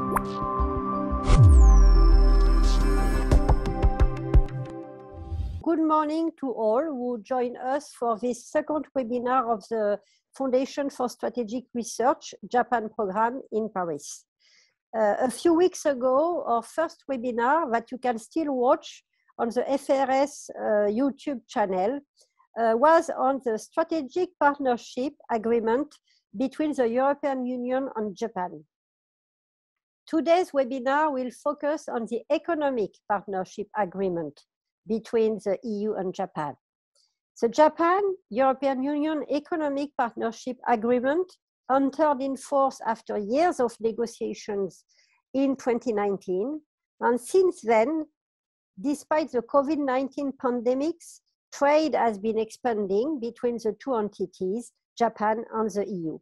Good morning to all who join us for this second webinar of the Fondation for Strategic Research Japan program in Paris. A few weeks ago, our first webinar that you can still watch on the FRS YouTube channel was on the Strategic Partnership Agreement between the European Union and Japan. Today's webinar will focus on the Economic Partnership Agreement between the EU and Japan. The Japan-European Union Economic Partnership Agreement entered in force after years of negotiations in 2019. And since then, despite the COVID-19 pandemics, trade has been expanding between the two entities, Japan and the EU.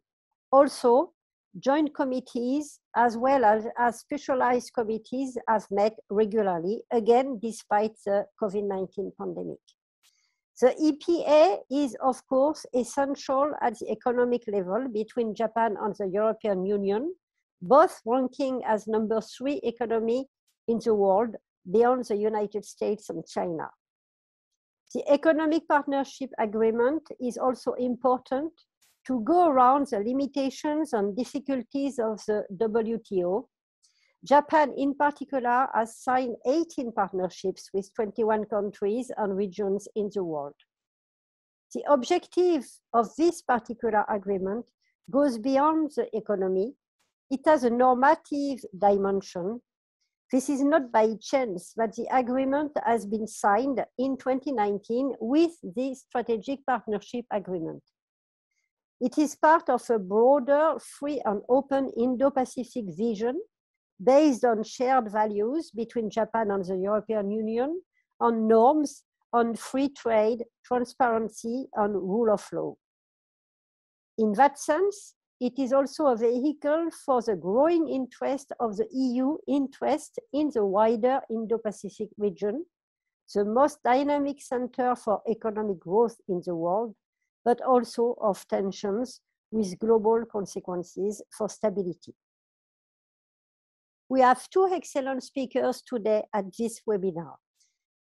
Also, joint committees as well as specialized committees have met regularly, again, despite the COVID-19 pandemic. The EPA is, of course, essential at the economic level between Japan and the European Union, both ranking as #3 economy in the world beyond the United States and China. The Economic Partnership Agreement is also important to go around the limitations and difficulties of the WTO. Japan, in particular, has signed 18 partnerships with 21 countries and regions in the world. The objective of this particular agreement goes beyond the economy. It has a normative dimension. This is not by chance that the agreement has been signed in 2019 with the Strategic Partnership Agreement. It is part of a broader, free and open Indo-Pacific vision based on shared values between Japan and the European Union, on norms on free trade, transparency, and rule of law. In that sense, it is also a vehicle for the growing interest of the EU interest in the wider Indo-Pacific region, the most dynamic center for economic growth in the world, but also of tensions with global consequences for stability. We have two excellent speakers today at this webinar.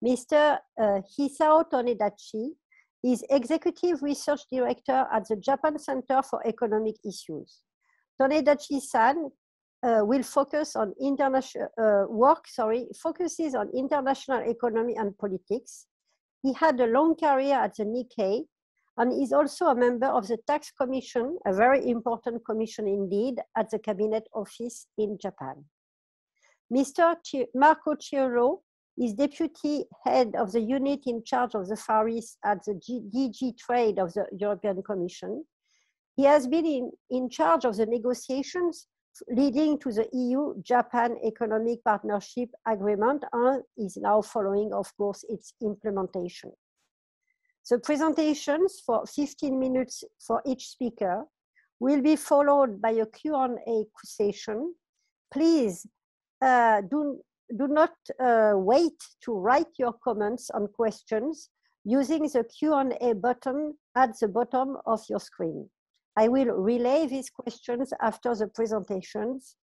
Mr. Hisao Tonedachi is Executive Research Director at the Japan Center for Economic Issues. Tonedachi-san will focus on focuses on international economy and politics. He had a long career at the Niquet and is also a member of the Tax Commission, a very important commission indeed, at the Cabinet Office in Japan. Mr. Marco Chirullo is Deputy Head of the unit in charge of the Far East at the DG Trade of the European Commission. He has been in charge of the negotiations leading to the EU-Japan Economic Partnership Agreement and is now following, of course, its implementation. The presentations for 15 minutes for each speaker will be followed by a Q&A session. Please do not wait to write your comments and questions using the Q&A button at the bottom of your screen. I will relay these questions after the presentations.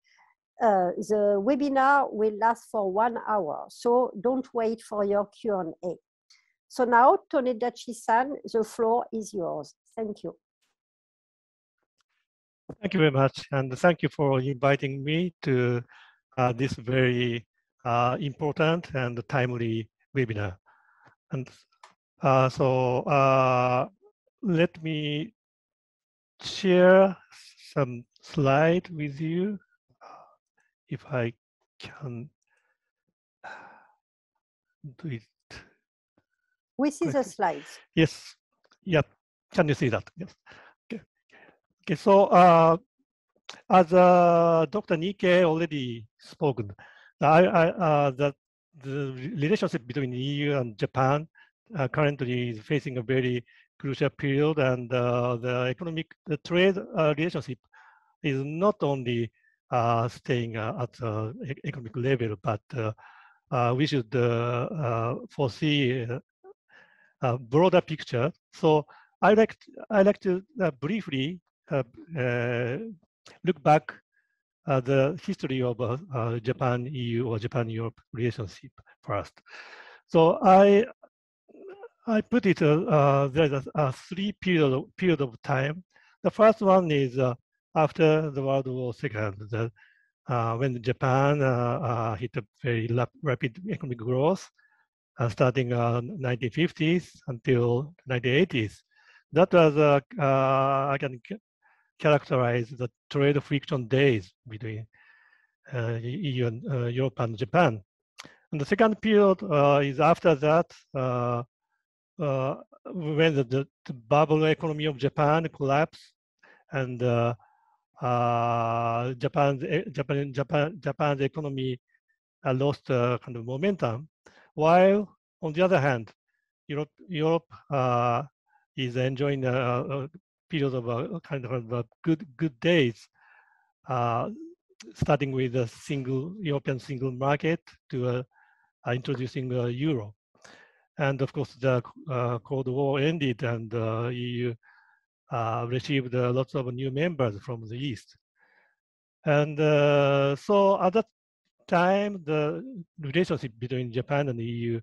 The webinar will last for 1 hour, so don't wait for your Q&A. So now, Tonedachi-san, the floor is yours. Thank you. Thank you very much, and thank you for inviting me to this very important and timely webinar. And let me share some slide with you, if I can do it. We see the slides. Yes. Yeah. Can you see that? Yes. Okay. Okay. So as Dr. Niquet already spoken, the relationship between the EU and Japan currently is facing a very crucial period, and the trade relationship is not only staying at the economic level, but we should foresee a broader picture. So I like to briefly look back the history of Japan-EU or Japan-Europe relationship first. So I put it, there's a three period of time. The first one is after the World War II, when Japan hit a very rapid economic growth, starting 1950s until 1980s. That was, I can characterize the trade friction days between EU and Europe and Japan. And the second period is after that, when the bubble economy of Japan collapsed, and Japan's economy lost kind of momentum, while on the other hand, Europe is enjoying a period of kind of good days, starting with a European single market to introducing euro. And of course, the Cold War ended, and EU received lots of new members from the East. And so at that time, the relationship between Japan and the EU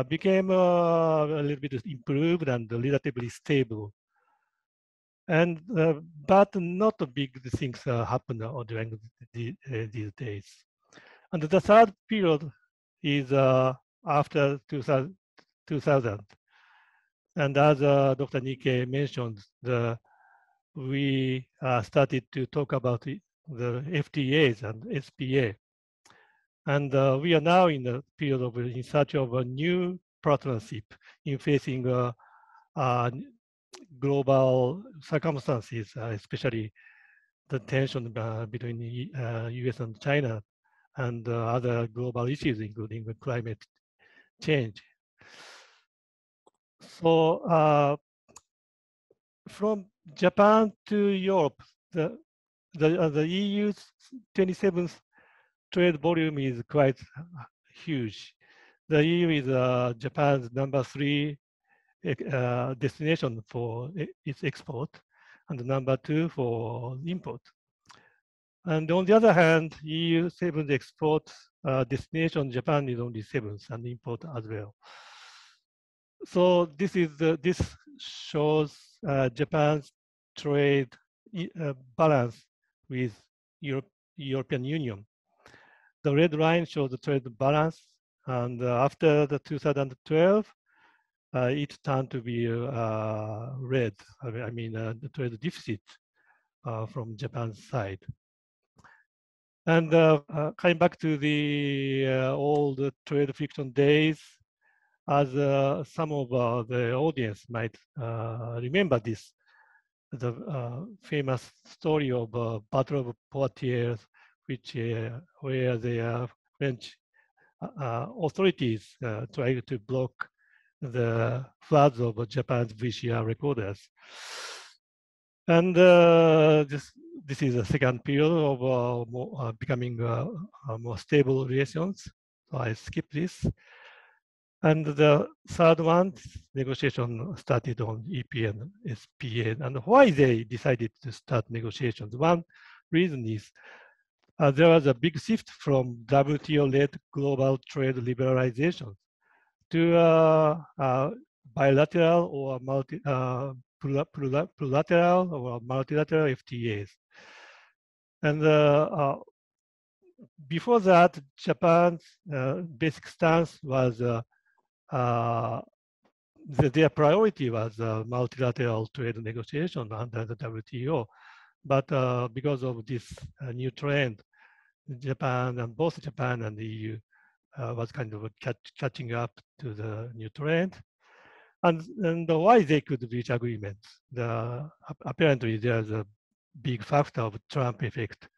became a little bit improved and relatively stable. And but not big things happened during these days. And the third period is after 2000. And as Dr. Niquet mentioned, we started to talk about the FTAs and SPA. And we are now in the period of in search of a new partnership in facing global circumstances, especially the tension between the US and China and other global issues, including climate change. So from Japan to Europe, the EU's 27th trade volume is quite huge. The EU is Japan's #3 destination for its export, and #2 for import. And on the other hand, EU 7th export destination, Japan is only 7th, and import as well. So this shows Japan's trade balance with European Union. The red line shows the trade balance, and after the 2012, it turned to be red. I mean, the trade deficit from Japan's side. And coming back to the old trade friction days, as some of the audience might remember this, the famous story of Battle of Poitiers, where the French authorities tried to block the floods of Japan's VCR recorders. And this is the second period of becoming more stable relations. So I skip this. And the third one, negotiation started on EPA and SPA. And why they decided to start negotiations? One reason is there was a big shift from WTO-led global trade liberalization to bilateral or plurilateral or multilateral FTAs. And before that, Japan's basic stance was their priority was multilateral trade negotiation under the WTO. But because of this new trend, both Japan and the EU was kind of catching up to the new trend. And why they could reach agreements? Apparently, there's a big factor of Trump effect.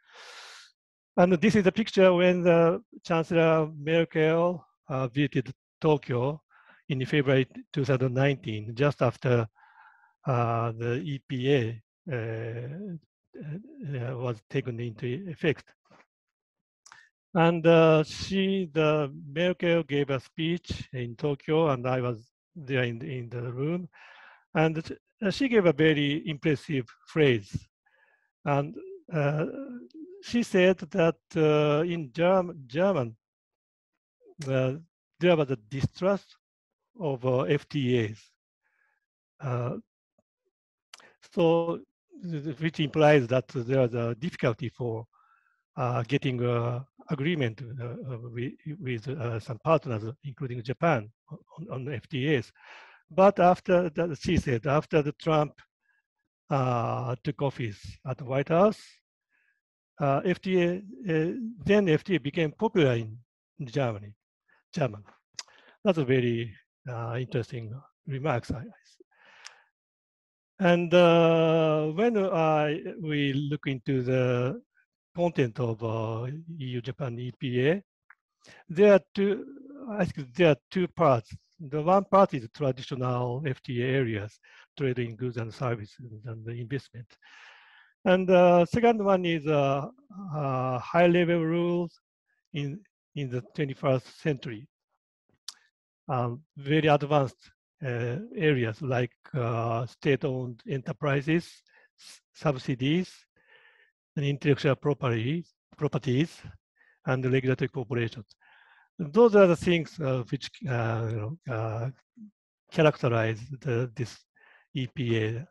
And this is a picture when the Chancellor Merkel visited Tokyo in February 2019, just after the EPA was taken into effect. And the Merkel gave a speech in Tokyo, and I was there in the room. And she gave a very impressive phrase. And she said that in German, there was a distrust of FTAs. So, which implies that there is a difficulty for getting agreement with some partners, including Japan, on FTAs. But after that, she said, after the Trump took office at the White House, FTA, then FTA became popular in German. That's a very interesting remarks. And when we look into the content of EU-Japan EPA, there are two parts. The one part is traditional FTA areas, trade in goods and services and the investment. And the second one is high-level rules in the 21st century. Very advanced areas like state-owned enterprises, subsidies, and intellectual properties, and regulatory corporations. Those are the things which characterize this EPA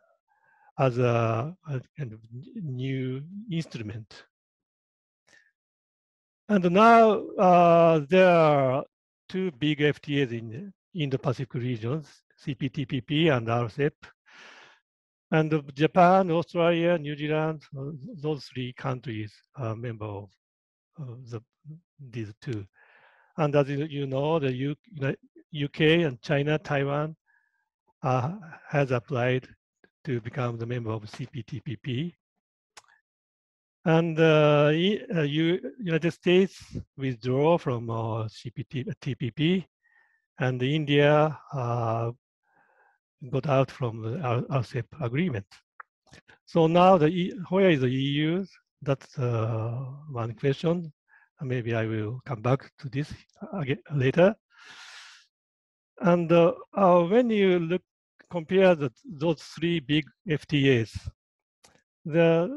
as a kind of new instrument. And now there are two big FTAs in the Pacific regions, CPTPP and RCEP. And Japan, Australia, New Zealand, those three countries are members of these two. And as you know, the UK and China, Taiwan has applied to become the member of CPTPP. And United States withdraw from CPTPP, and India got out from the RCEP agreement. So now where is the EU? That's one question. Maybe I will come back to this again later. And when you compare those three big FTAs, the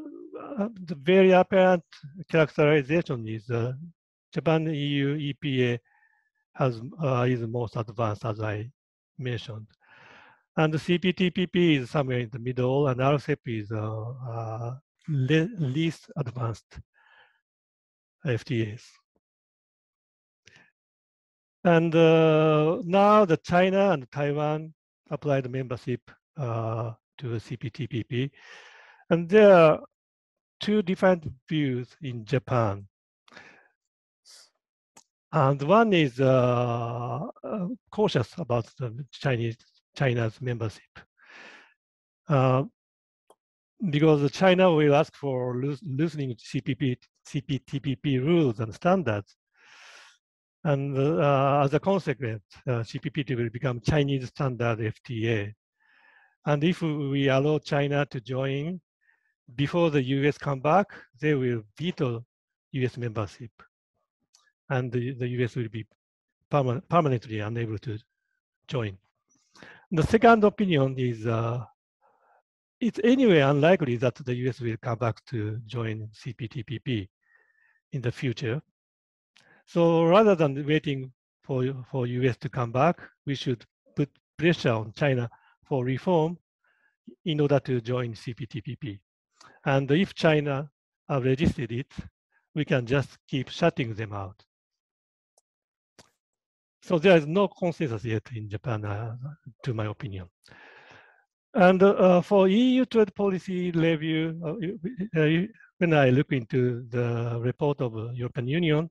very apparent characterization is Japan EU EPA is most advanced, as I mentioned. And the CPTPP is somewhere in the middle, and RCEP is least advanced FTAs. And now the China and Taiwan applied membership to the CPTPP. And there are two different views in Japan. And one is cautious about the China's membership. Because China will ask for loosening CPTPP rules and standards. And as a consequence, CPTPP will become Chinese standard FTA. And if we allow China to join before the US come back, they will veto US membership. And the US will be permanently unable to join. The second opinion is it's anyway unlikely that the US will come back to join CPTPP in the future. So rather than waiting for US to come back, we should put pressure on China for reform in order to join CPTPP. And if China have resisted it, we can just keep shutting them out. So there is no consensus yet in Japan, to my opinion. And for EU trade policy review, when I look into the report of the European Union,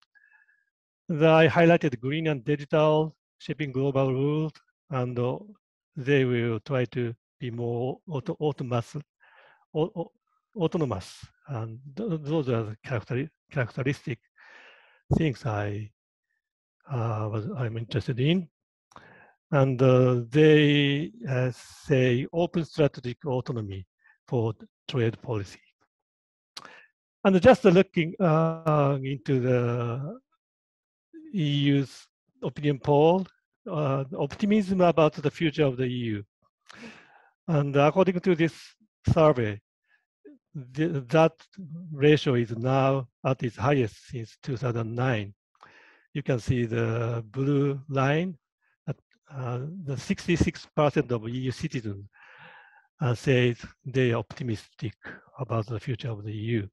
I highlighted green and digital, shaping global rules, and they will try to be more autonomous. And those are the characteristic things I'm interested in. And they say open strategic autonomy for trade policy. And just looking into the EU's opinion poll, optimism about the future of the EU. And according to this survey, that ratio is now at its highest since 2009. You can see the blue line. The 66% of EU citizens say they are optimistic about the future of the EU.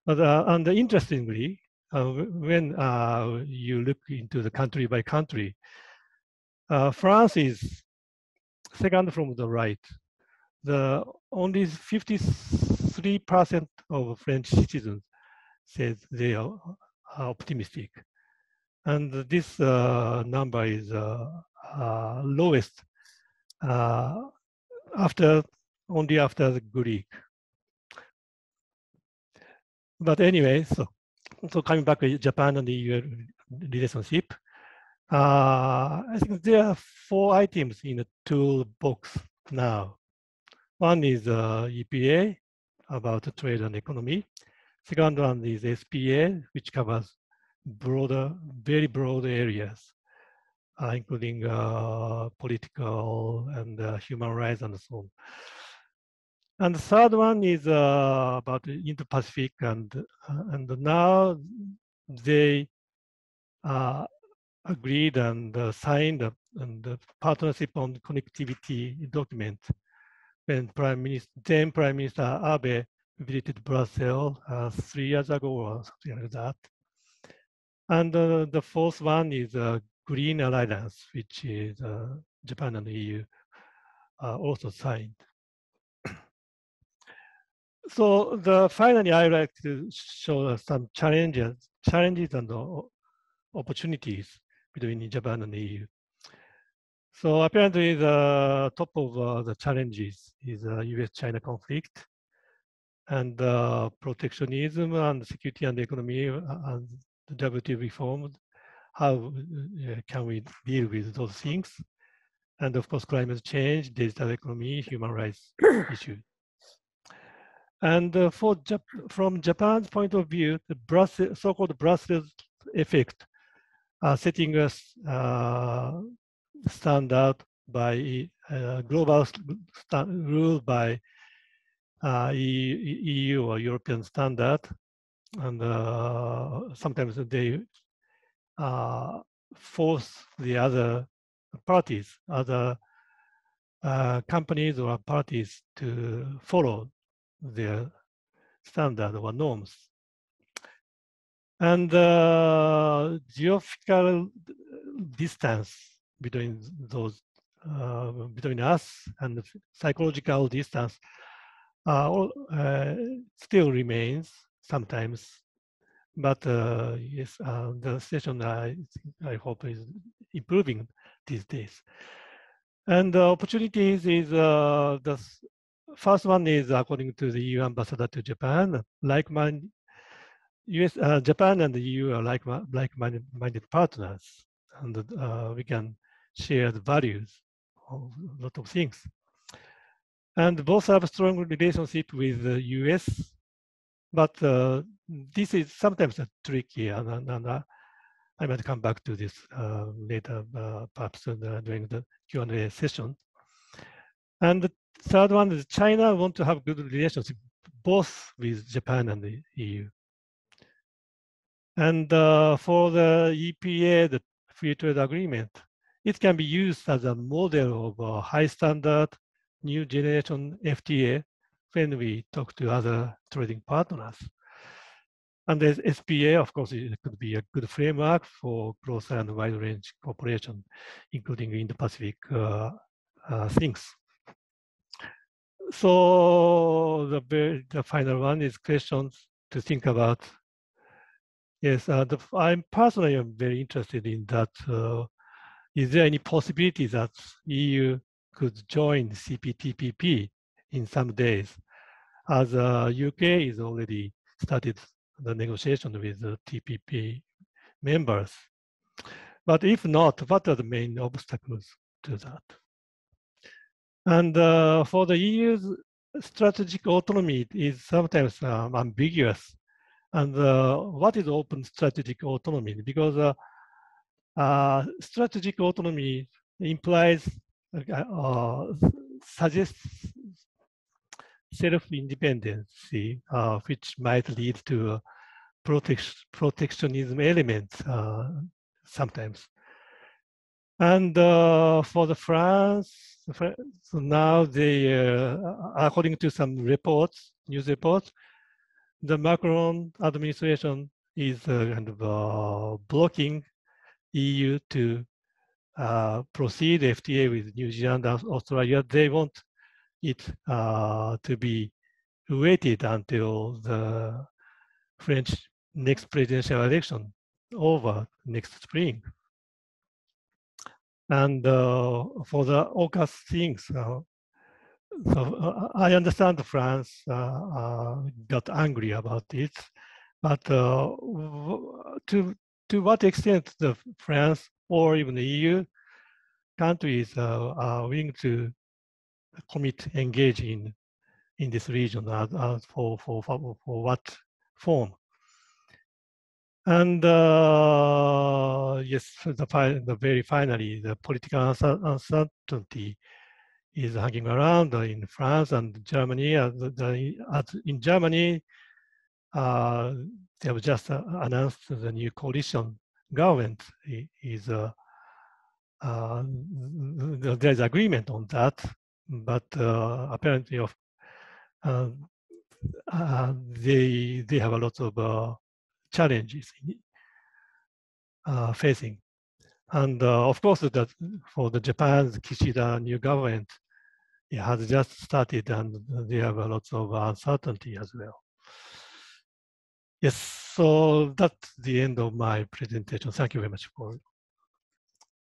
But and interestingly, when you look into the country by country, France is second from the right. The only 53% of French citizens says they are optimistic, and this number is lowest only after the Greek. But anyway, so coming back to Japan and the EU relationship, I think there are 4 items in the toolbox now. One is EPA about trade and economy. Second one is SPA, which covers very broad areas, including political and human rights and so on. And the third one is about Indo-Pacific, and now they agreed and signed the partnership on connectivity document when then Prime Minister Abe visited Brussels 3 years ago or something like that. And the fourth one is Green Alliance, which is Japan and the EU also signed. So finally, I would like to show some challenges and opportunities between Japan and the EU. So apparently, the top of the challenges is US-China conflict and protectionism and security and economy and the WTO reform. How can we deal with those things? And of course, climate change, digital economy, human rights issues. And from Japan's point of view, the so-called Brussels effect, setting a standard by global rule by EU or European standard, and sometimes they force the other parties, other companies or parties to follow their standard or norms. And geographical distance between those, between us and the psychological distance still remains sometimes. But yes, the situation I hope is improving these days. And the opportunities is the first one is according to the EU ambassador to Japan, Japan and the EU are like-minded partners, and we can share the values of a lot of things. And both have a strong relationship with the US, but this is sometimes tricky, and I might come back to this later, perhaps during the Q&A session. And the third one is China want to have good relationship both with Japan and the EU. And for the EPA, the free trade agreement, it can be used as a model of a high standard, new generation FTA when we talk to other trading partners. And the SPA, of course, it could be a good framework for close and wide range cooperation, including Indo-Pacific things. So the final one is questions to think about. Yes, I'm personally very interested in that. Is there any possibility that EU could join CPTPP in some days, as UK is already started the negotiation with the TPP members? But if not, what are the main obstacles to that? And for the EU's strategic autonomy is sometimes ambiguous. And what is open strategic autonomy? Because strategic autonomy implies, suggests self-independency, which might lead to protectionism elements sometimes. And for the France, so now they, according to some reports, news reports, the Macron administration is kind of blocking EU to proceed FTA with New Zealand and Australia. They want it to be waited until the French next presidential election over next spring. And for the AUKUS things, so I understand France got angry about it, but to what extent the France or even the EU countries are willing to engage in this region for what form? And yes, the very finally, the political uncertainty is hanging around in France and Germany. In Germany, they have just announced the new coalition government is there's agreement on that, but apparently they have a lot of challenges facing. And of course, that for the Japan's Kishida new government, it has just started and they have a lot of uncertainty as well. Yes, so that's the end of my presentation. Thank you very much for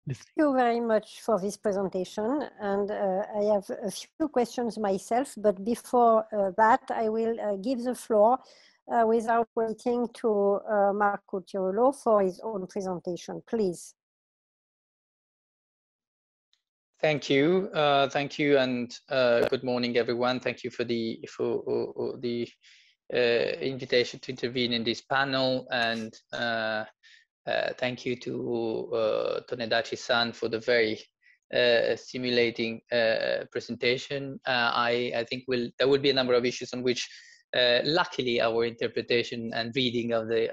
listening. Thank you very much for this presentation. And I have a few questions myself, but before that, I will give the floor without waiting to Marco Chirullo for his own presentation, please. Thank you, and good morning, everyone. Thank you for the invitation to intervene in this panel, and thank you to Tonedachi-san for the very stimulating presentation. I think there will be a number of issues on which, luckily, our interpretation and reading of the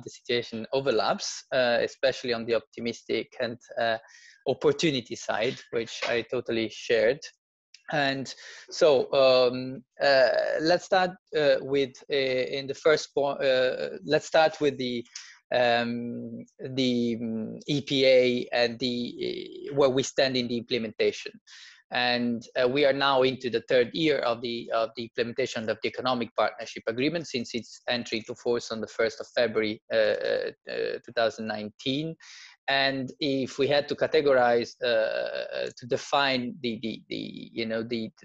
situation overlaps, especially on the optimistic and opportunity side, which I totally shared. And so let's start with in the first point. Let's start with the EPA and where we stand in the implementation. And we are now into the third year of the implementation of the Economic Partnership Agreement since its entry into force on the 1st of February 2019. And if we had to categorize, to define the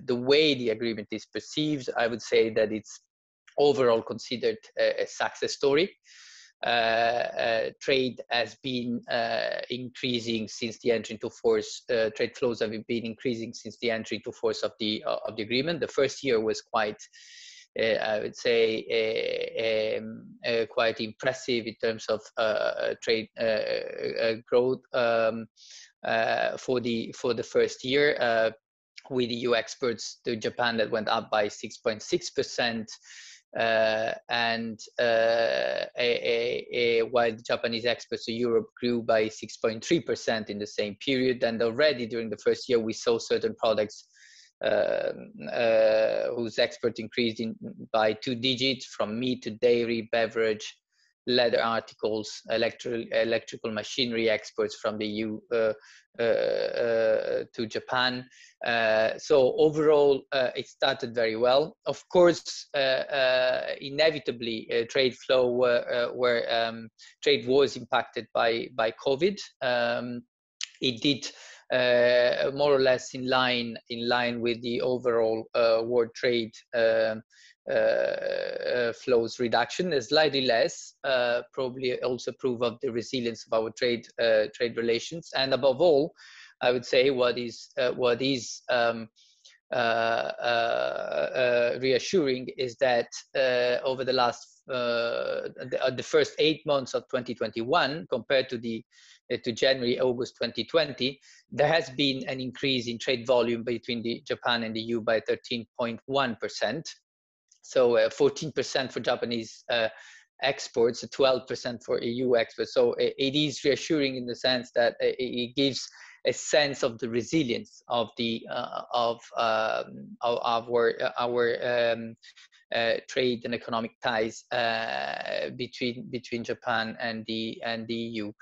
way the agreement is perceived, I would say that it's overall considered a success story. Trade has been increasing since the entry into force. Trade flows have been increasing since the entry into force of the agreement. The first year was quite, I would say, quite impressive in terms of trade growth for the first year. With EU exports to Japan, that went up by 6.6%. And while the Japanese exports to Europe grew by 6.3% in the same period. And already during the first year, we saw certain products whose export increased by 2 digits, from meat to dairy, beverage, leather articles, electrical machinery exports from the EU to Japan. So overall, it started very well. Of course, inevitably, trade flow where trade was impacted by COVID. It did more or less in line with the overall world trade flows reduction, slightly less, probably also proof of the resilience of our trade relations. And above all, I would say what is reassuring is that over the last the first 8 months of 2021 compared to January, August 2020, there has been an increase in trade volume between Japan and the EU by 13.1%. So 14% for Japanese exports, 12% for EU exports. So it is reassuring in the sense that it gives a sense of the resilience of our trade and economic ties between Japan and the EU.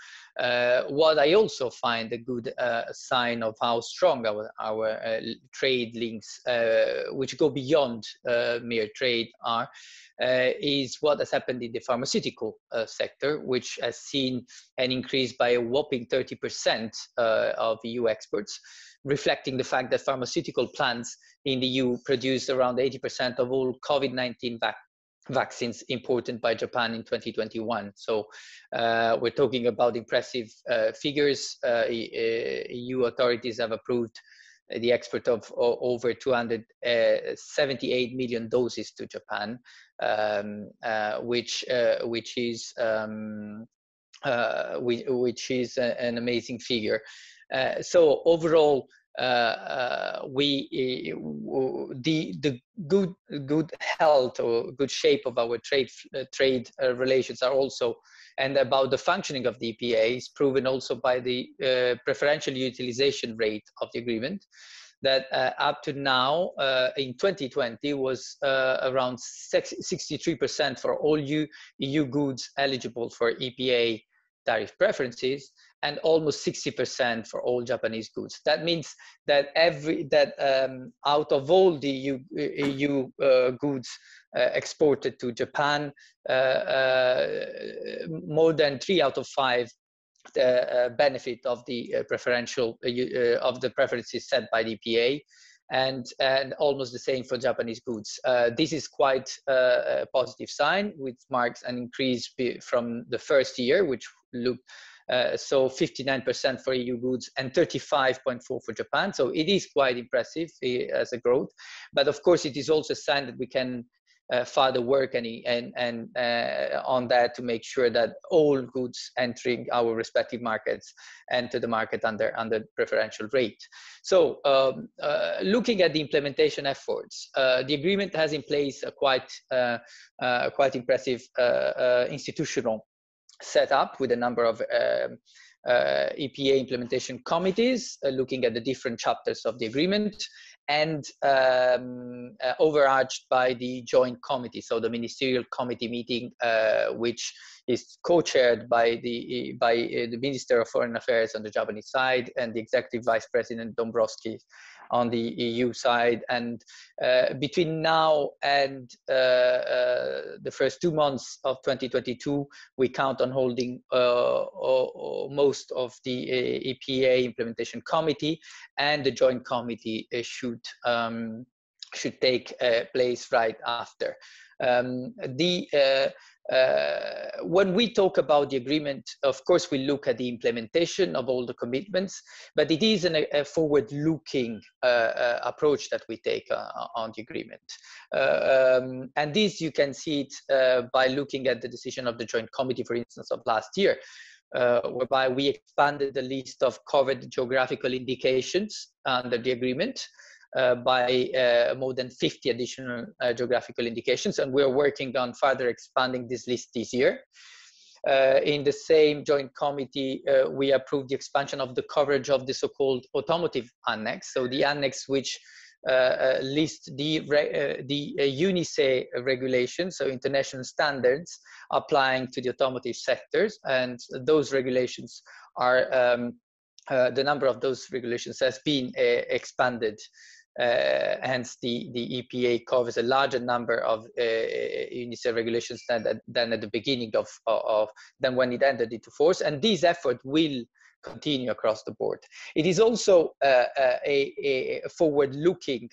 What I also find a good sign of how strong our trade links, which go beyond mere trade, are, is what has happened in the pharmaceutical sector, which has seen an increase by a whopping 30% of EU exports, reflecting the fact that pharmaceutical plants in the EU produce around 80% of all COVID-19 vaccines imported by Japan in 2021. So we're talking about impressive figures. EU authorities have approved the export of over 278 million doses to Japan, which is an amazing figure. So overall, the good health or good shape of our trade relations are also, and about the functioning of the EPA is proven also by the preferential utilization rate of the agreement, that up to now in 2020 was around 63% for all EU goods eligible for EPA tariff preferences, and almost 60% for all Japanese goods. That means that out of all the EU goods exported to Japan, more than 3 out of 5 benefit of the preferential of the preferences set by the EPA, and almost the same for Japanese goods. This is quite a positive sign, which marks an increase from the first year, which looked so 59% for EU goods and 35.4% for Japan. So it is quite impressive as a growth, but of course it is also a sign that we can further work on that to make sure that all goods entering our respective markets enter the market under preferential rate. So looking at the implementation efforts, the agreement has in place a quite impressive institutional setup with a number of EPA implementation committees looking at the different chapters of the agreement, and overarched by the joint committee, so the ministerial committee meeting, which is co-chaired by the Minister of Foreign Affairs on the Japanese side and the Executive Vice President Dombrovskis on the EU side. And between now and the first 2 months of 2022, we count on holding most of the EPA implementation committee, and the joint committee should take place right after. When we talk about the agreement, of course, we look at the implementation of all the commitments, but it is a forward-looking approach that we take on the agreement. And this, you can see it by looking at the decision of the Joint Committee, for instance, of last year, whereby we expanded the list of covered geographical indications under the agreement by more than 50 additional geographical indications, and we're working on further expanding this list this year. In the same joint committee, we approved the expansion of the coverage of the so-called automotive annex, so the annex which lists the UNICE regulations, so international standards applying to the automotive sectors, and those regulations are the number of those regulations has been expanded. Hence, the EPA covers a larger number of UNICE regulations than at the beginning than when it entered into force, and this effort will continue across the board. It is also a forward-looking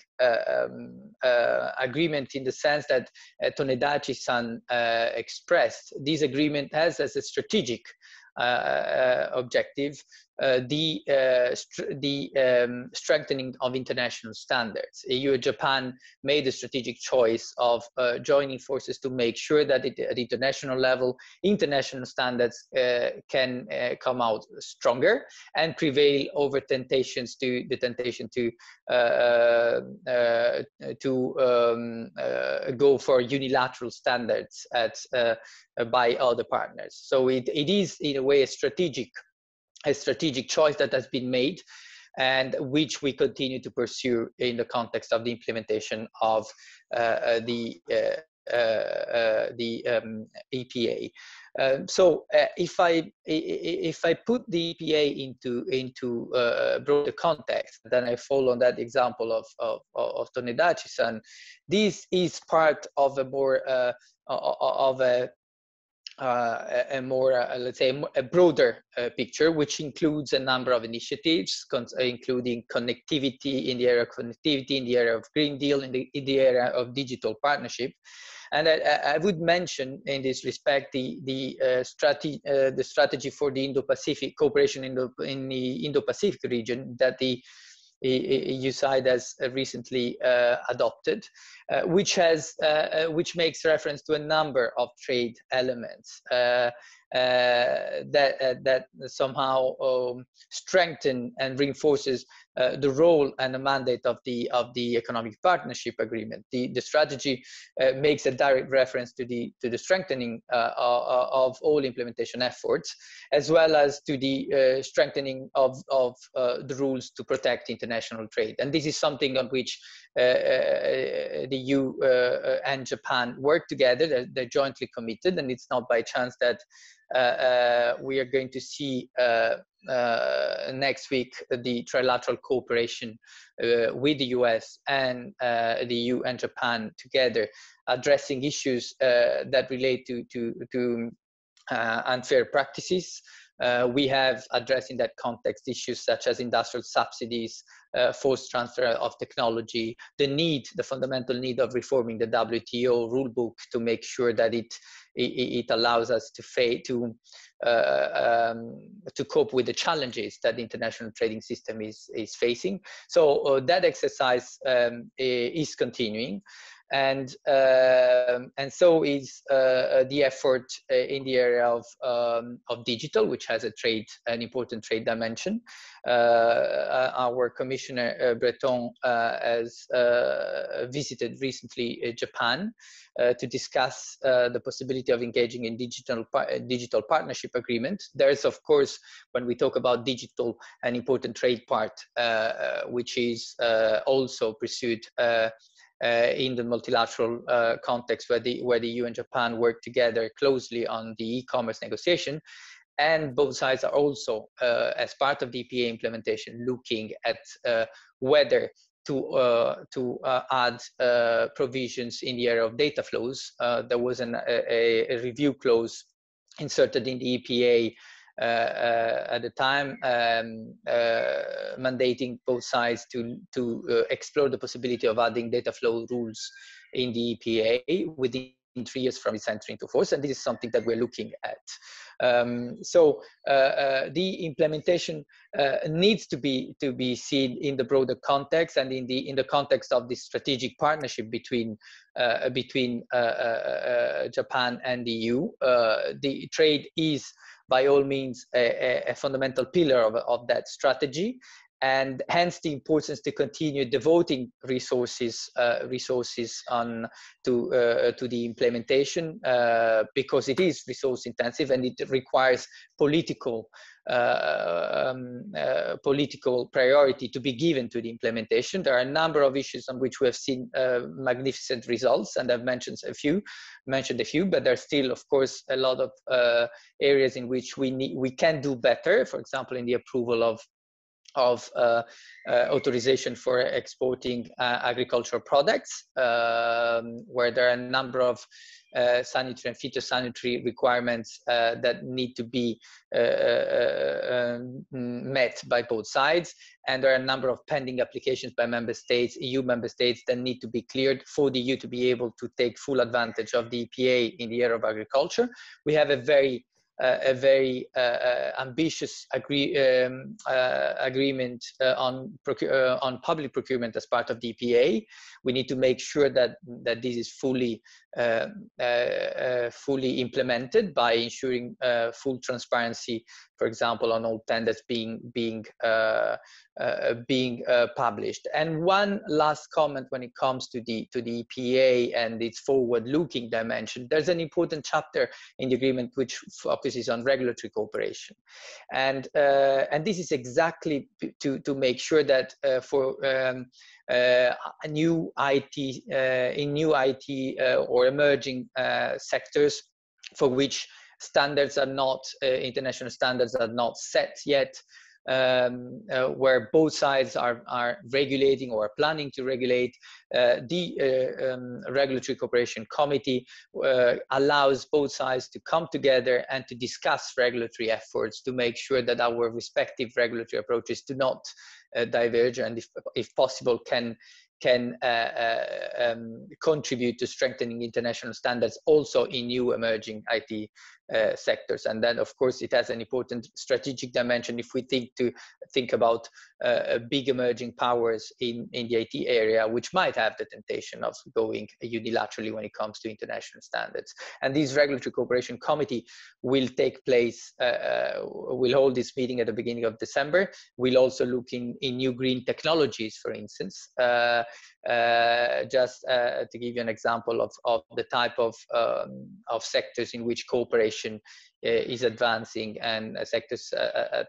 agreement in the sense that Tonedachi-san expressed. This agreement has as a strategic objective strengthening of international standards. EU and Japan made a strategic choice of joining forces to make sure that at international level, international standards can come out stronger and prevail over the temptation to go for unilateral standards by other partners. So it is in a way a strategic choice that has been made, and which we continue to pursue in the context of the implementation of the EPA. So if I put the EPA into broader context, then I follow on that example of Tonedachi-san. This is part of a more let's say a broader picture, which includes a number of initiatives, including connectivity, in the area of connectivity, in the area of Green Deal, in the area of digital partnership. And I would mention in this respect the strategy for the Indo-Pacific cooperation in the Indo-Pacific region that the EU side has recently adopted, which makes reference to a number of trade elements that somehow strengthen and reinforces the role and the mandate of the economic partnership agreement. The strategy makes a direct reference to the strengthening of all implementation efforts, as well as to the strengthening of the rules to protect international trade. And this is something on which the EU and Japan work together. They're jointly committed, and it's not by chance that we are going to see next week the trilateral cooperation with the US and the EU and Japan together, addressing issues that relate to unfair practices. We have addressed in that context issues such as industrial subsidies, forced transfer of technology, the fundamental need of reforming the WTO rulebook to make sure that it allows us to cope with the challenges that the international trading system is facing. So that exercise is continuing. And so is the effort in the area of digital, which has an important trade dimension. Our Commissioner Breton has visited recently Japan to discuss the possibility of engaging in digital partnership agreement. There's, of course, when we talk about digital, an important trade part, which is also pursued in the multilateral context, where the EU and Japan work together closely on the e-commerce negotiation. And both sides are also, as part of the EPA implementation, looking at whether to add provisions in the area of data flows. There was a review clause inserted in the EPA at the time, mandating both sides to explore the possibility of adding data flow rules in the EPA within 3 years from its entry into force, and this is something that we're looking at. So the implementation needs to be seen in the broader context, and in the context of the strategic partnership between Japan and the EU. The trade is by all means a fundamental pillar of that strategy, and hence the importance to continue devoting resources to the implementation, because it is resource intensive and it requires political priority to be given to the implementation. There are a number of issues on which we have seen magnificent results, and I've mentioned a few, but there's still, of course, a lot of areas in which we can do better. For example, in the approval of authorization for exporting agricultural products, where there are a number of sanitary and phytosanitary requirements that need to be met by both sides. And there are a number of pending applications by member states, EU member states, that need to be cleared for the EU to be able to take full advantage of the EPA in the area of agriculture. We have a very a very ambitious agreement on public procurement as part of the EPA. We need to make sure that this is fully implemented by ensuring full transparency, for example, on all tenders being published. And one last comment when it comes to the EPA and its forward-looking dimension. There's an important chapter in the agreement which focuses on regulatory cooperation, and this is exactly to make sure that for new IT or emerging sectors for which standards are not international standards are not set yet, where both sides are regulating or are planning to regulate, the Regulatory Cooperation Committee allows both sides to come together and to discuss regulatory efforts to make sure that our respective regulatory approaches do not diverge, and if possible can contribute to strengthening international standards also in new emerging IT sectors. And then, of course, it has an important strategic dimension if we think about big emerging powers in the IT area, which might have the temptation of going unilaterally when it comes to international standards. And this Regulatory Cooperation Committee will take place, will hold this meeting at the beginning of December. We'll also look in new green technologies, for instance, just to give you an example of the type of sectors in which cooperation is advancing, and sectors that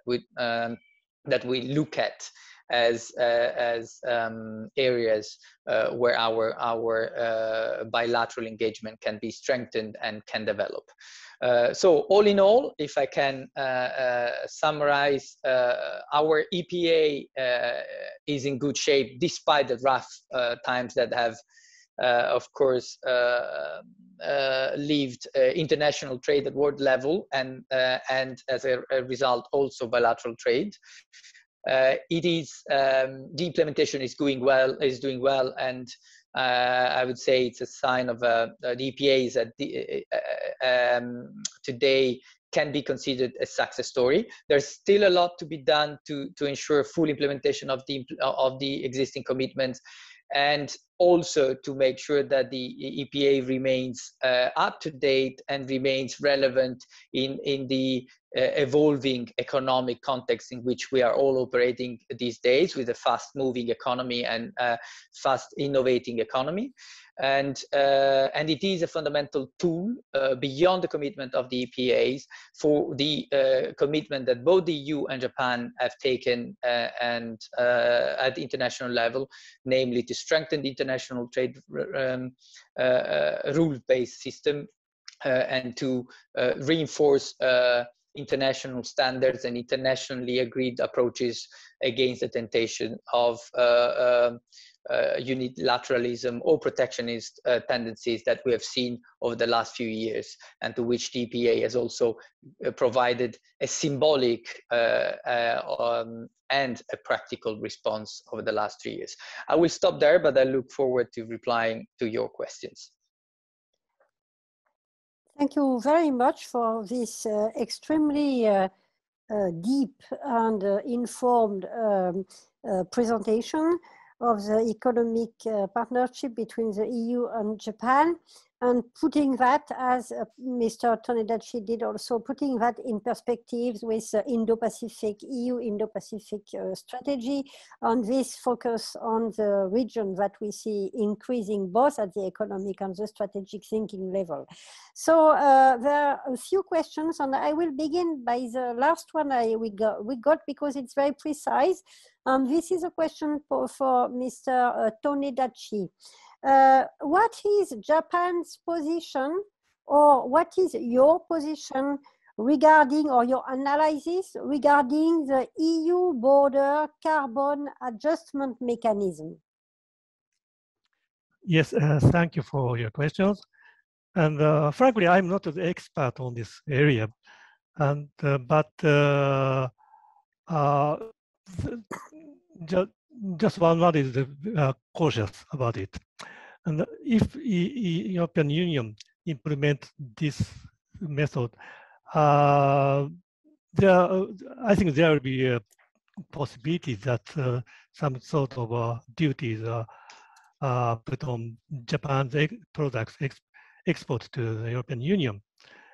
we look at as areas where our bilateral engagement can be strengthened and can develop. So all in all, if I can summarize, our EPA is in good shape despite the rough times that have of course lived international trade at world level, and as a result also bilateral trade. It is the implementation is doing well, and I would say it's a sign of the EPA is at today can be considered a success story. There's still a lot to be done to ensure full implementation of the existing commitments, and also to make sure that the EPA remains up to date and remains relevant in the evolving economic context in which we are all operating these days, with a fast-moving economy and fast innovating economy. And it is a fundamental tool beyond the commitment of the EPAs for the commitment that both the EU and Japan have taken and at the international level, namely to strengthen the international trade rule-based system and to reinforce international standards and internationally agreed approaches against the temptation of unilateralism or protectionist tendencies that we have seen over the last few years, and to which the EPA has also provided a symbolic and a practical response over the last 3 years. I will stop there, but I look forward to replying to your questions. Thank you very much for this extremely deep and informed presentation of the economic partnership between the EU and Japan, and putting that, as Mr. Tonedachi did also, putting that in perspectives with Indo-Pacific, EU Indo-Pacific strategy, on this focus on the region that we see increasing both at the economic and the strategic thinking level. So there are a few questions, and I will begin by the last one we got because it's very precise. This is a question for Mr. Tonedachi. What is Japan's position, or what is your position regarding, or your analysis regarding, the EU border carbon adjustment mechanism? Yes, thank you for your questions. And frankly, I'm not an expert on this area, and just one is cautious about it. And if European Union implement this method, I think there will be a possibility that some sort of duties are put on Japan's products export to the European Union.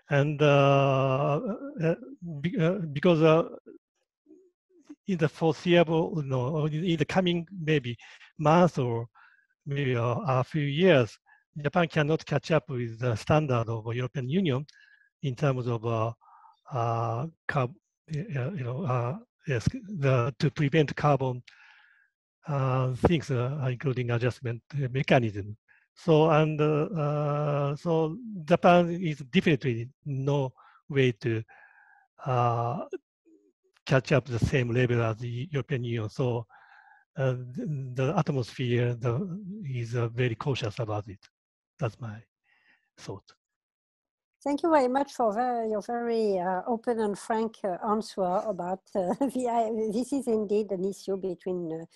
And because in the foreseeable, in the coming maybe month or maybe a few years, Japan cannot catch up with the standard of the European Union in terms of yes, to prevent carbon things, including adjustment mechanism. So so Japan is definitely no way to catch up the same level as the European Union. So the atmosphere is very cautious about it. That's my thought. Thank you very much for your very open and frank answer about this is indeed an issue between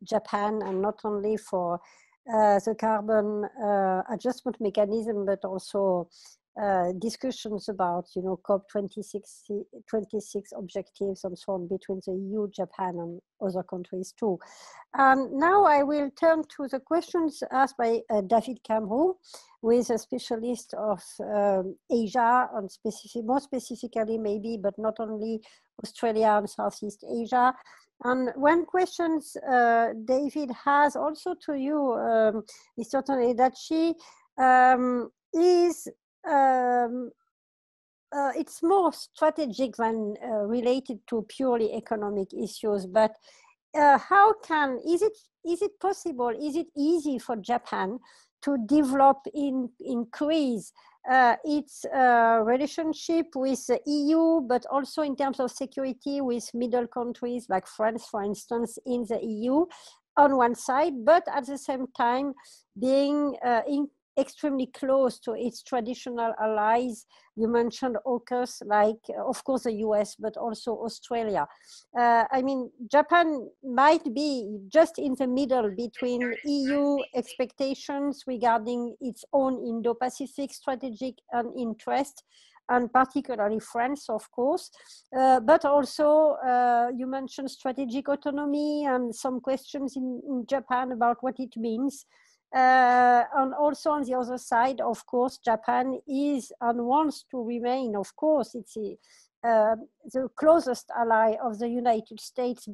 Japan, and not only for the carbon adjustment mechanism, but also discussions about, COP26 objectives and so on between the EU, Japan, and other countries too. Now I will turn to the questions asked by David Camroux, who is a specialist of Asia, and more specifically maybe, but not only Australia and Southeast Asia. And one question David has also to you, Mr. Tonedachi, is it's more strategic than related to purely economic issues, but is it possible, is it easy for Japan to develop, increase its relationship with the EU, but also in terms of security with middle countries like France, for instance, in the EU on one side, but at the same time being extremely close to its traditional allies? You mentioned AUKUS, like, of course, the US, but also Australia. I mean, Japan might be just in the middle between EU expectations regarding its own Indo-Pacific strategic interest, and particularly France, of course, but also you mentioned strategic autonomy and some questions in Japan about what it means. And also on the other side, of course, Japan is and wants to remain, of course, it's the closest ally of the United States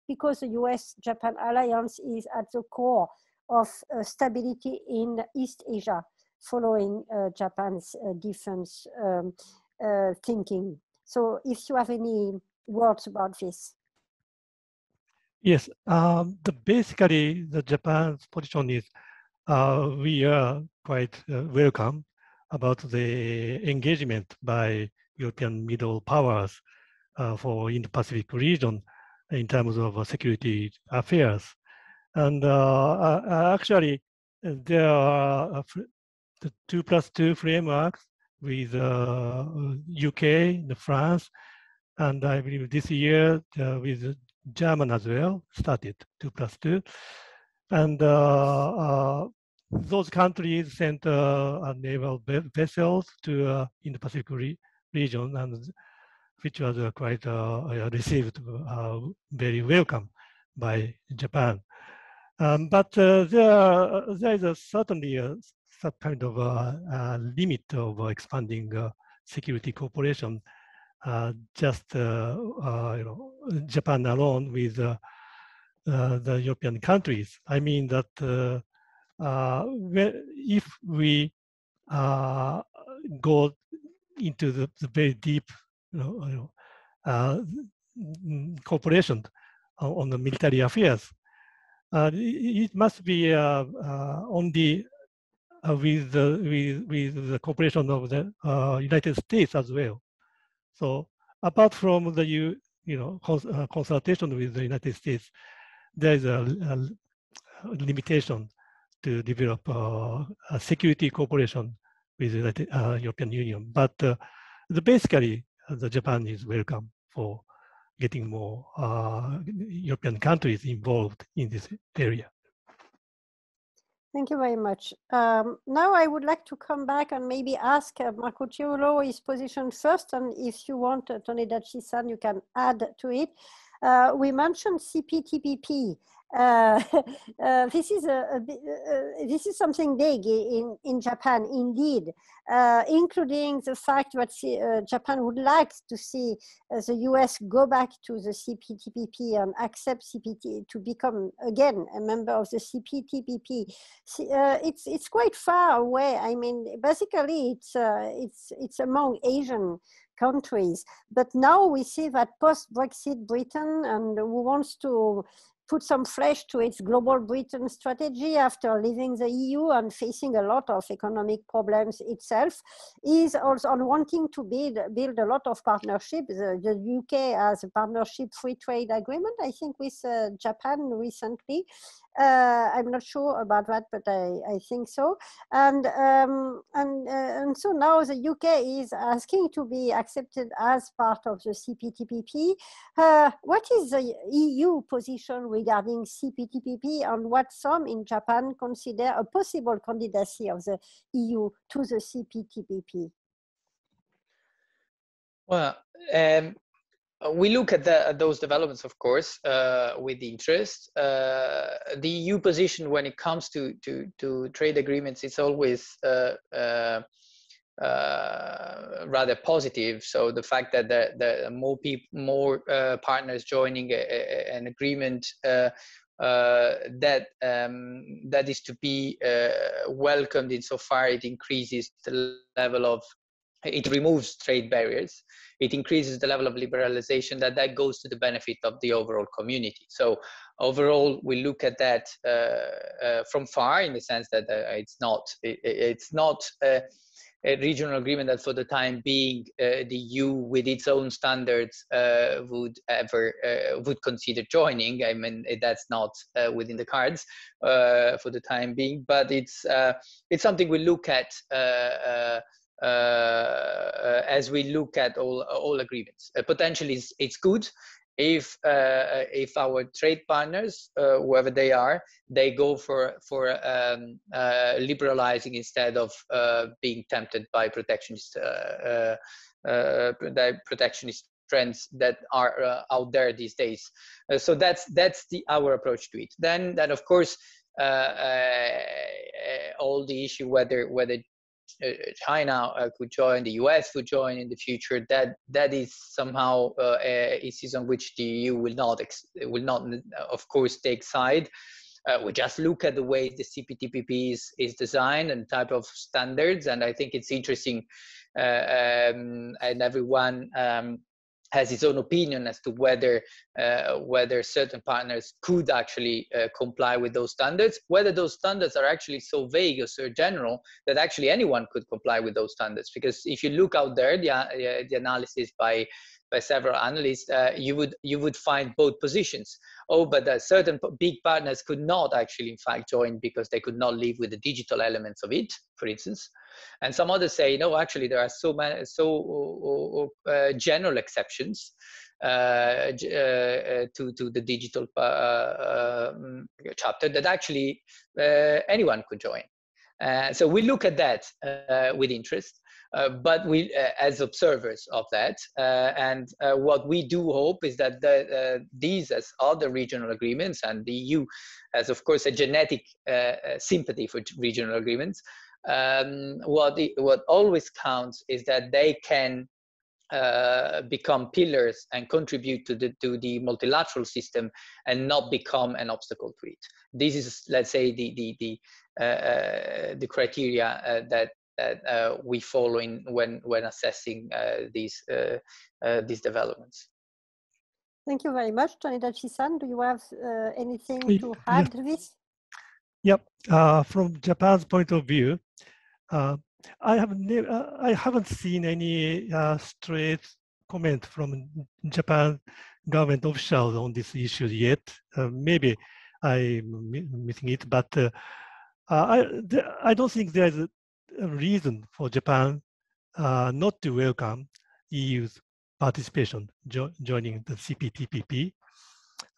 because the US-Japan alliance is at the core of stability in East Asia, following Japan's defense thinking. So if you have any words about this. Yes, basically the Japan's position is we are quite welcome about the engagement by European middle powers for Indo-Pacific region in terms of security affairs. And actually, there are the 2+2 frameworks with UK, France, and I believe this year with German as well, started 2+2. And those countries sent naval vessels to in the Pacific region, and which was quite received very welcome by Japan. But there is certainly some kind of limit of expanding security cooperation. Just Japan alone with the European countries. I mean that if we go into the very deep cooperation on the military affairs, it must be only with the cooperation of the United States as well. So apart from the consultation with the United States, there is a limitation to develop a security cooperation with the European Union. But basically, Japan is welcome for getting more European countries involved in this area. Thank you very much. Now I would like to come back and maybe ask Marco Chirullo his position first, and if you want, Tonedachi-san, you can add to it. We mentioned CPTPP. This is something big in Japan, indeed, including the fact that Japan would like to see the US go back to the CPTPP and accept CPT to become again a member of the CPTPP. It's quite far away. I mean, basically, it's among Asian countries. But now we see that post-Brexit Britain, and who wants to put some flesh to its global Britain strategy after leaving the EU and facing a lot of economic problems itself, is also on wanting to build a lot of partnerships. The UK has a partnership free trade agreement, I think, with Japan recently. I'm not sure about that, but I think so. And so now the UK is asking to be accepted as part of the CPTPP. What is the EU position regarding CPTPP, and what some in Japan consider a possible candidacy of the EU to the CPTPP? Well, we look at those developments, of course, with interest. The EU position when it comes to trade agreements is always rather positive. So the fact that the more partners joining an agreement that is to be welcomed insofar it increases the level of, it removes trade barriers, it increases the level of liberalization, that goes to the benefit of the overall community. So overall, we look at that from far, in the sense that it's not a regional agreement that for the time being the EU with its own standards would consider joining. I mean, that's not within the cards for the time being, but it's something we look at as we look at all agreements. Potentially it's good if our trade partners, whoever they are, they go for liberalizing instead of being tempted by protectionist trends that are out there these days. So that's our approach to it. Then of course all the issue whether China could join, the US would join in the future, that is somehow issues on which the EU will not of course take side. We just look at the way the CPTPP is designed and type of standards, and I think it's interesting, and everyone has its own opinion as to whether certain partners could actually comply with those standards, whether those standards are actually so vague or so general that actually anyone could comply with those standards. Because if you look out there, the analysis by several analysts, you would find both positions. Oh, but certain big partners could not actually, in fact, join because they could not live with the digital elements of it, for instance. And some others say, no, actually, there are so general exceptions to the digital chapter that actually anyone could join. So we look at that with interest. But we, as observers of that, and what we do hope is that these, as other regional agreements, and the EU has, of course, a genetic sympathy for regional agreements. What always counts is that they can become pillars and contribute to the multilateral system and not become an obstacle to it. This is, let's say, the criteria that we follow when assessing these developments. Thank you very much, Tonedachi-san. Do you have anything to add to this? Yep. From Japan's point of view, I haven't seen any straight comment from Japan government officials on this issue yet. Maybe I'm missing it, but I don't think there's a reason for Japan not to welcome EU's participation joining the CPTPP.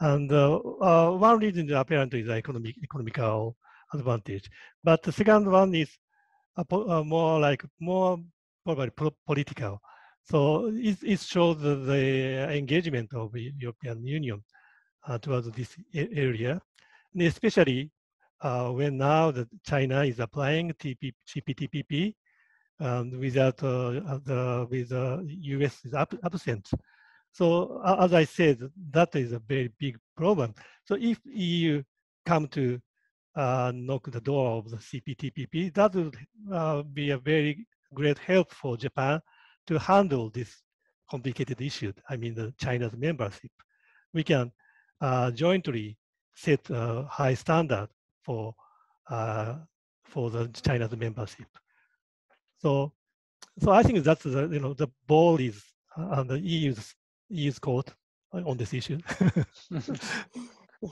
And one reason apparently is economical advantage. But the second one is more probably political. So it shows the engagement of the European Union towards this area, and especially when now that China is applying CPTPP without with the US is absent. So as I said, that is a very big problem. So if EU come to knock the door of the CPTPP, that would be a very great help for Japan to handle this complicated issue. I mean, China's membership. We can jointly set a high standard for the China's membership. So I think that's the ball is on the EU's court on this issue.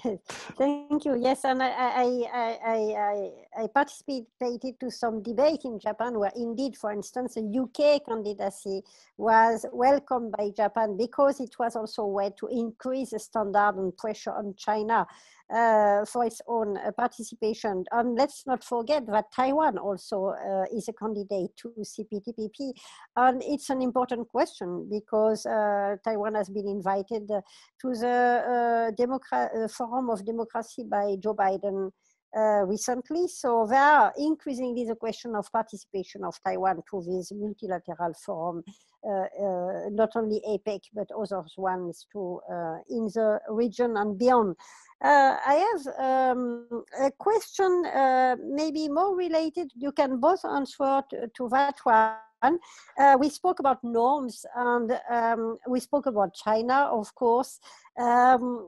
Yes, thank you. Yes, and I participated to some debate in Japan where indeed, for instance, the UK candidacy was welcomed by Japan because it was also a way to increase the standard and pressure on China for its own participation. And let's not forget that Taiwan also is a candidate to CPTPP. And it's an important question because Taiwan has been invited to the Forum of Democracy by Joe Biden recently. So there are increasingly the question of participation of Taiwan to this multilateral forum, not only APEC, but other ones too in the region and beyond. I have a question maybe more related, you can both answer to that one. We spoke about norms and we spoke about China, of course,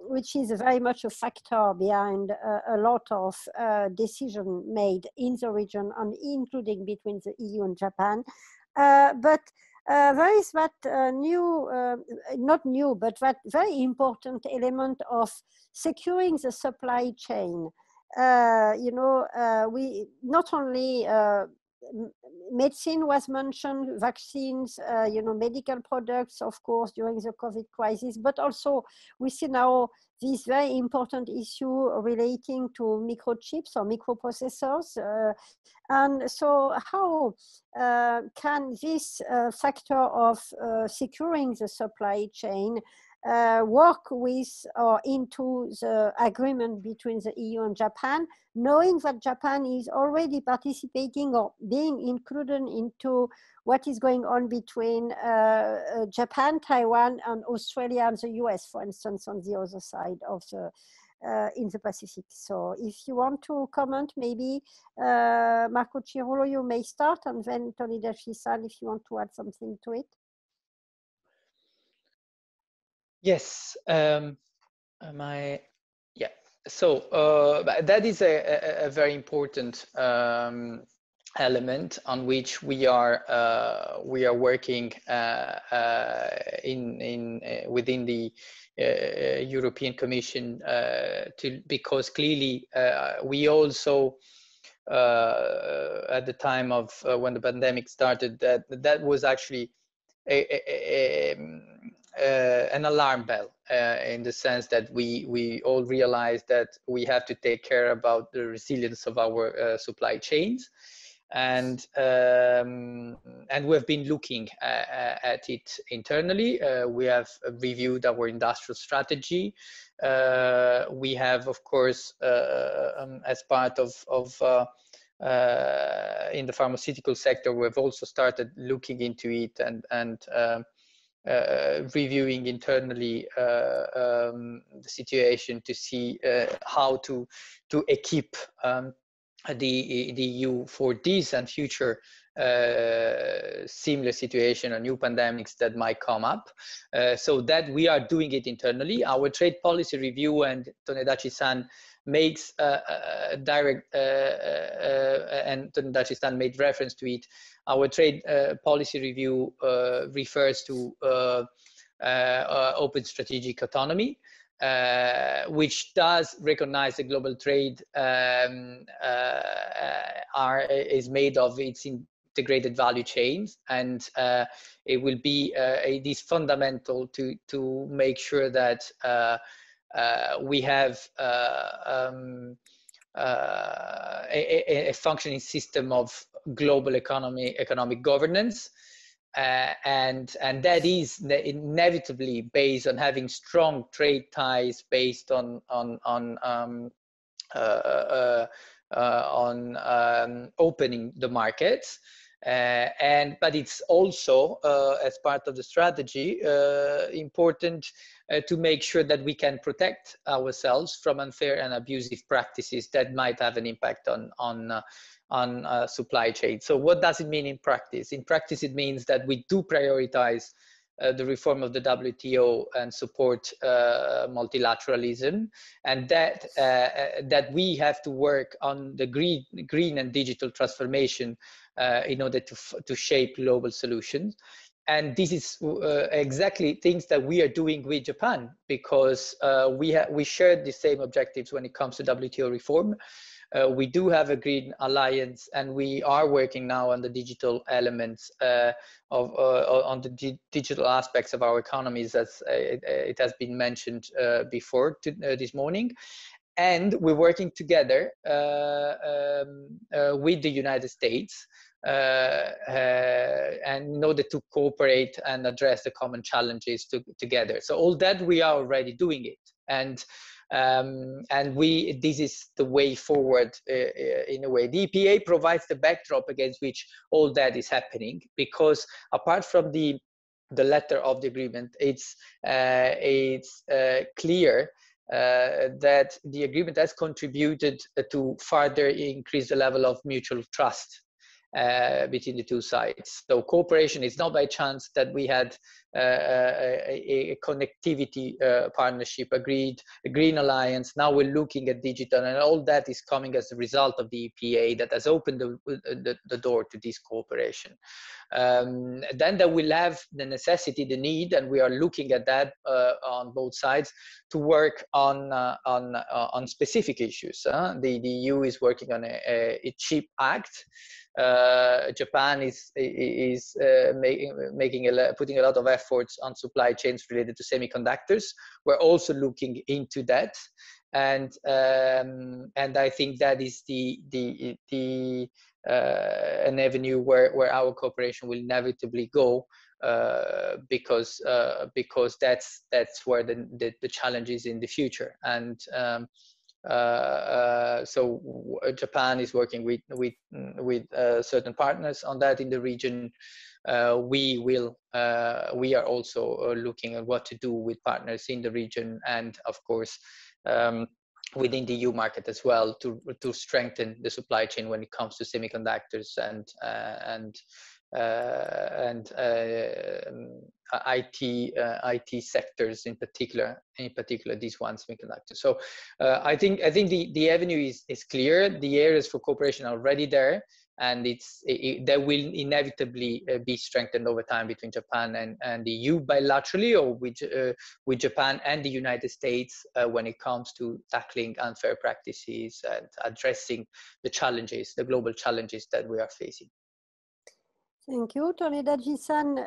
which is very much a factor behind a lot of decisions made in the region and including between the EU and Japan. But there is that not new, but that very important element of securing the supply chain. We not only medicine was mentioned, vaccines, medical products, of course, during the COVID crisis, but also we see now this very important issue relating to microchips or microprocessors. And so how can this factor of securing the supply chain work with or into the agreement between the EU and Japan, knowing that Japan is already participating or being included into what is going on between Japan, Taiwan, and Australia and the US, for instance, on the other side of the in the Pacific. So if you want to comment, maybe Marco Chirullo, you may start, and then Tonedachi-san, if you want to add something to it. Yes, so that is a very important element on which we are working within the European Commission because clearly we also at the time of when the pandemic started, that was actually an alarm bell in the sense that we all realized that we have to take care about the resilience of our supply chains, and we've been looking at it internally. We have reviewed our industrial strategy. We have, of course, as part of in the pharmaceutical sector, we've also started looking into it and reviewing internally the situation to see how to equip the EU for this and future similar situation or new pandemics that might come up. So that we are doing it internally. Our trade policy review, and Tonedachi-san makes direct, and Tonedachi-san made reference to it, our trade policy review refers to open strategic autonomy, which does recognize the global trade is made of its integrated value chains, and it will be it is fundamental to make sure that we have a functioning system of global economic governance. And that is inevitably based on having strong trade ties, based on opening the markets. But it's also, as part of the strategy, important to make sure that we can protect ourselves from unfair and abusive practices that might have an impact on supply chain. So what does it mean in practice? In practice, it means that we do prioritize the reform of the WTO and support multilateralism, and that we have to work on the green and digital transformation in order to shape global solutions. And this is exactly things that we are doing with Japan, because we share the same objectives when it comes to WTO reform. We do have a green alliance, and we are working now on the digital elements on the digital aspects of our economies, as it has been mentioned before this morning. And we're working together with the United States and in order to cooperate and address the common challenges together. So all that, we are already doing it. And this is the way forward in a way. The EPA provides the backdrop against which all that is happening, because apart from the letter of the agreement, it's clear that the agreement has contributed to further increase the level of mutual trust between the two sides. So cooperation is not by chance that we had a connectivity partnership agreed, a green alliance. Now we're looking at digital, and all that is coming as a result of the EPA that has opened the door to this cooperation. Then there will have the necessity, the need, and we are looking at that on both sides to work on specific issues. The EU is working on a CHIP Act. Japan is putting a lot of efforts on supply chains related to semiconductors. We're also looking into that, and I think that is an avenue where our cooperation will inevitably go, because that's where the challenge is in the future. And so Japan is working with certain partners on that in the region. We are also looking at what to do with partners in the region, and of course within the EU market as well, to strengthen the supply chain when it comes to semiconductors and IT sectors in particular these ones, semiconductors. So I think the avenue is clear. The areas for cooperation are already there, and that will inevitably be strengthened over time between Japan and the EU bilaterally, or with Japan and the United States when it comes to tackling unfair practices and addressing the global challenges that we are facing. Thank you, Tonedachi-san.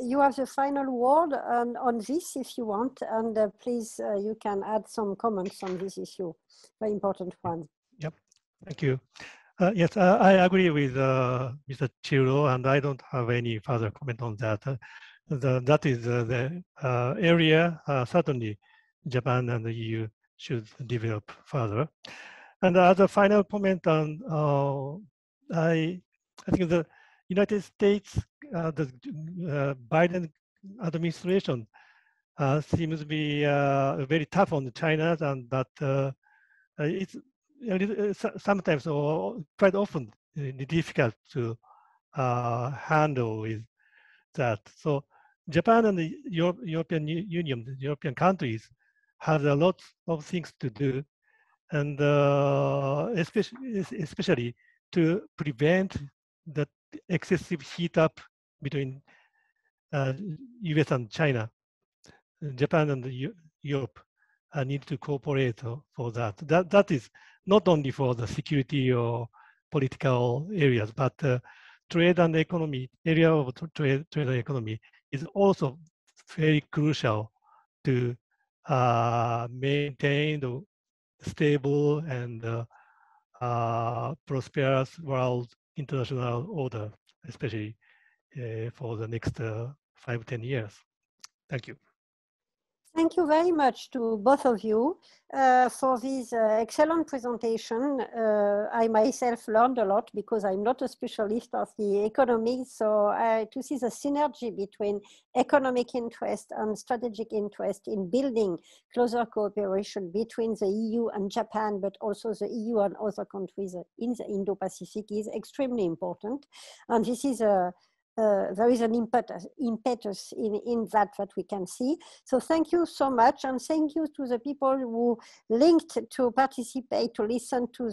You have the final word on this if you want, and please, you can add some comments on this issue, very important one. Yep, thank you. Yes, I agree with Mr. Chirullo, and I don't have any further comment on that. That is the area certainly Japan and the EU should develop further. And as a final comment on, I think the United States, the Biden administration seems to be very tough on China, but it's sometimes or quite often difficult to handle with that. So Japan and the European Union, the European countries, have a lot of things to do, and especially to prevent the excessive heat up between US and China. Japan and Europe need to cooperate for that. That is not only for the security or political areas, but trade and economy, area of trade and economy is also very crucial to maintain the stable and prosperous world international order, especially for the next 5-10 years. Thank you. Thank you very much to both of you for this excellent presentation. I myself learned a lot because I'm not a specialist of the economy, so to see the synergy between economic interest and strategic interest in building closer cooperation between the EU and Japan, but also the EU and other countries in the Indo-Pacific is extremely important. And this is there is an impetus in that we can see. So thank you so much, and thank you to the people who linked to participate, to listen to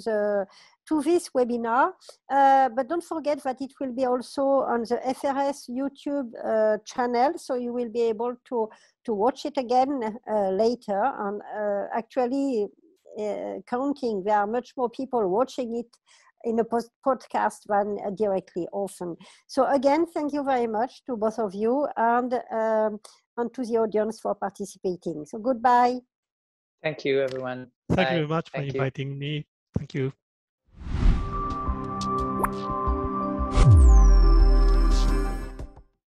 this webinar. But don't forget that it will be also on the FRS YouTube channel, so you will be able to watch it again later. And actually, counting, there are much more people watching it in a podcast than directly often. So again, thank you very much to both of you and to the audience for participating. So goodbye. Thank you, everyone. Thank Bye. you very much for Thank you. inviting me. Thank you.